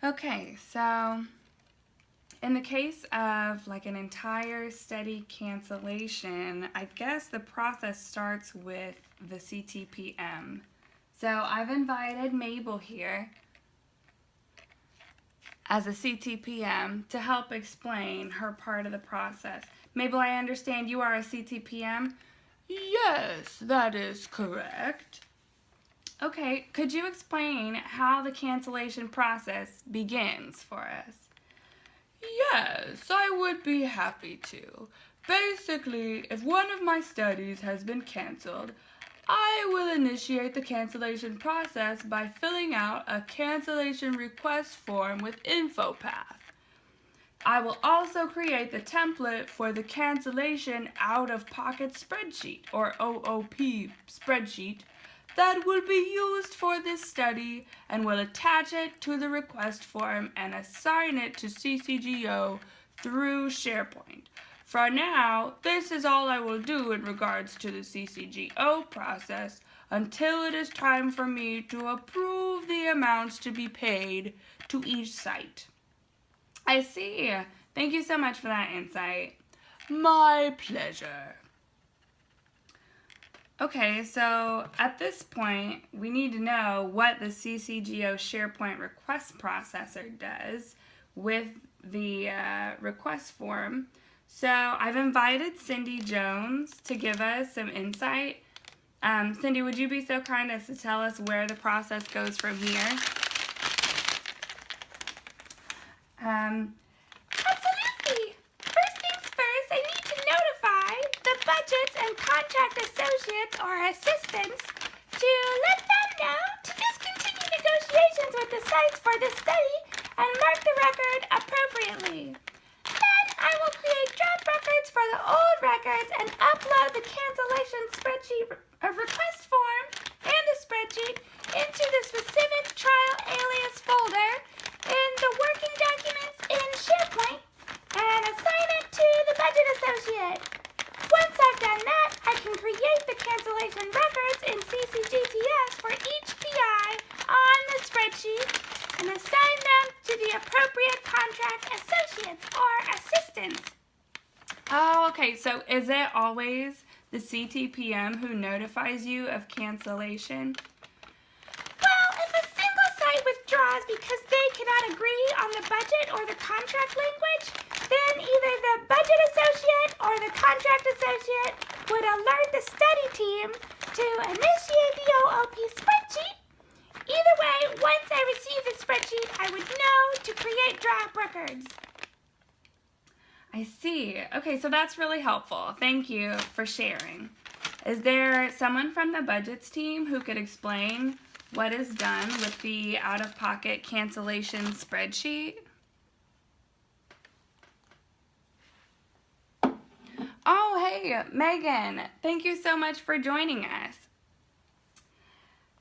Okay, so in the case of like an entire study cancellation, I guess the process starts with the CTPM. So I've invited Mabel here as a CTPM to help explain her part of the process. Mabel, I understand you are a CTPM? Yes, that is correct. Okay, could you explain how the cancellation process begins for us? Yes, I would be happy to. Basically, if one of my studies has been canceled, I will initiate the cancellation process by filling out a cancellation request form with InfoPath. I will also create the template for the cancellation out-of-pocket spreadsheet, or OOP spreadsheet, that will be used for this study and will attach it to the request form and assign it to CCGO through SharePoint. For now, this is all I will do in regards to the CCGO process until it is time for me to approve the amounts to be paid to each site. I see. Thank you so much for that insight. My pleasure. Okay, so at this point, we need to know what the CCGO SharePoint request processor does with the request form. So I've invited Cindy Jones to give us some insight. Cindy, would you be so kind as to tell us where the process goes from here? Absolutely. First things first, I need to notify the budgets and contract associates or assistants to let them know to discontinue negotiations with the sites for this study and mark the record appropriately. Then I will create draft records for the old records and upload the cancellation spreadsheet request form and the spreadsheet into the specific trial alias folder in the working documents in SharePoint and assign it to the budget associate. Once I've done that, I can create the cancellation records in CCGTS for each PI on the spreadsheet and assign them to the appropriate contract associates or assistants. Oh, okay. So is it always the CTPM who notifies you of cancellation? Well, if a single site withdraws because they cannot agree on the budget or the contract language, then either the budget associate or the contract associate would alert the study team to initiate the OOP spreadsheet. Either way, once I receive the spreadsheet, I would know to create draft records. I see. Okay, so that's really helpful. Thank you for sharing. Is there someone from the budgets team who could explain what is done with the out-of-pocket cancellation spreadsheet? Oh, hey, Megan. Thank you so much for joining us.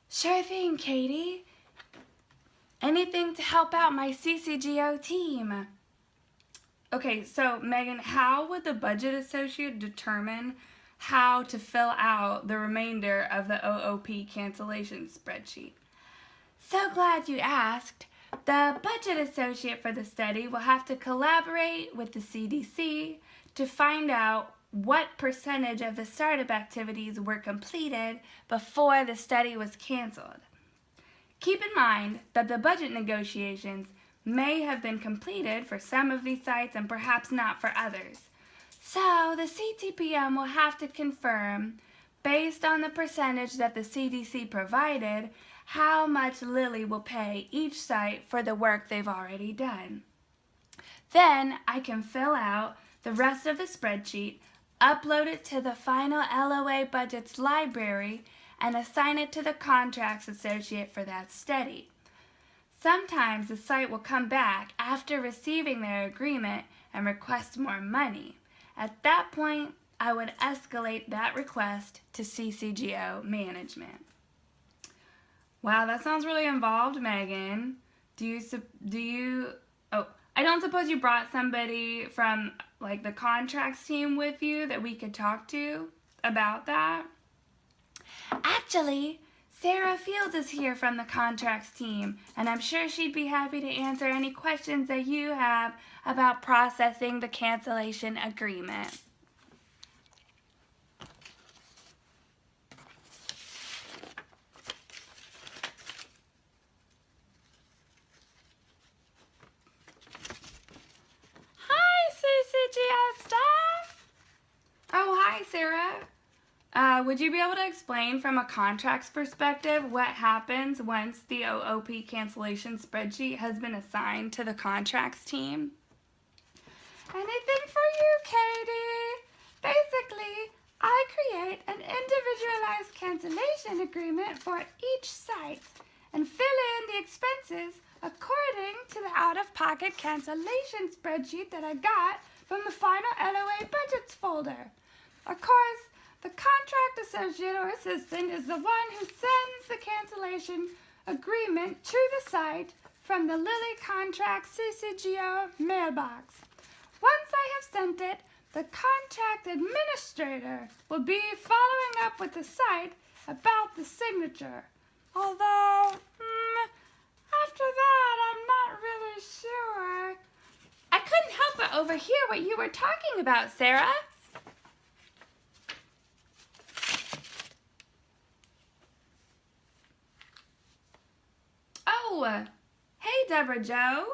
Sure thing, Katie. Anything to help out my CCGO team. Okay, so Megan, how would the budget associate determine how to fill out the remainder of the OOP cancellation spreadsheet? So glad you asked. The budget associate for the study will have to collaborate with the CDC to find out what percentage of the startup activities were completed before the study was canceled. Keep in mind that the budget negotiations may have been completed for some of these sites and perhaps not for others. So the CTPM will have to confirm, based on the percentage that the CDC provided, how much Lilly will pay each site for the work they've already done. Then I can fill out the rest of the spreadsheet, upload it to the final LOA budgets library, and assign it to the contracts associate for that study. Sometimes the site will come back after receiving their agreement and request more money. At that point, I would escalate that request to CCGO management. Wow, that sounds really involved, Megan. I don't suppose you brought somebody from like the contracts team with you that we could talk to about that? Actually, Sarah Fields is here from the contracts team, and I'm sure she'd be happy to answer any questions that you have about processing the cancellation agreement. Hi, CCGO staff! Oh, hi, Sarah. Would you be able to explain from a contracts perspective what happens once the OOP cancellation spreadsheet has been assigned to the contracts team? Anything for you, Katie. Basically, I create an individualized cancellation agreement for each site and fill in the expenses according to the out-of-pocket cancellation spreadsheet that I got from the final LOA budgets folder. Of course, the contract associate or assistant is the one who sends the cancellation agreement to the site from the Lilly Contract CCGO mailbox. Once I have sent it, the contract administrator will be following up with the site about the signature. Although, after that, I'm not really sure. I couldn't help but overhear what you were talking about, Sarah. Oh, hey, Deborah Jo.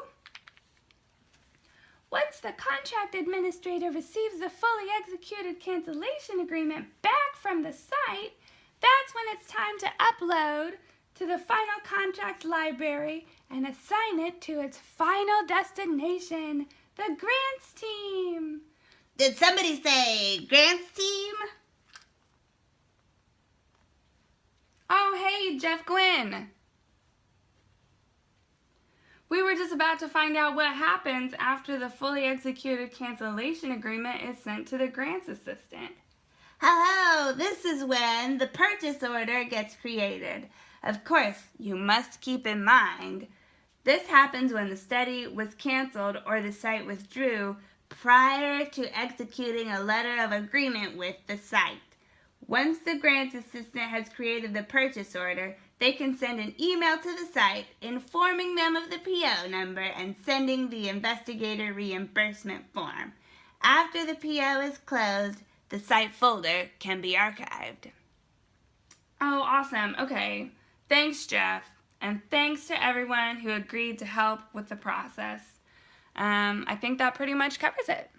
Once the contract administrator receives the fully executed cancellation agreement back from the site, that's when it's time to upload to the final contracts library and assign it to its final destination, the grants team. Did somebody say grants team? Oh, hey, Jeff Gwynn. We were just about to find out what happens after the fully executed cancellation agreement is sent to the grants assistant. Hello, this is when the purchase order gets created. Of course, you must keep in mind, this happens when the study was canceled or the site withdrew prior to executing a letter of agreement with the site. Once the grants assistant has created the purchase order, they can send an email to the site informing them of the PO number and sending the investigator reimbursement form. After the PO is closed, the site folder can be archived. Oh, awesome. Okay. Thanks, Jeff. And thanks to everyone who agreed to help with the process. I think that pretty much covers it.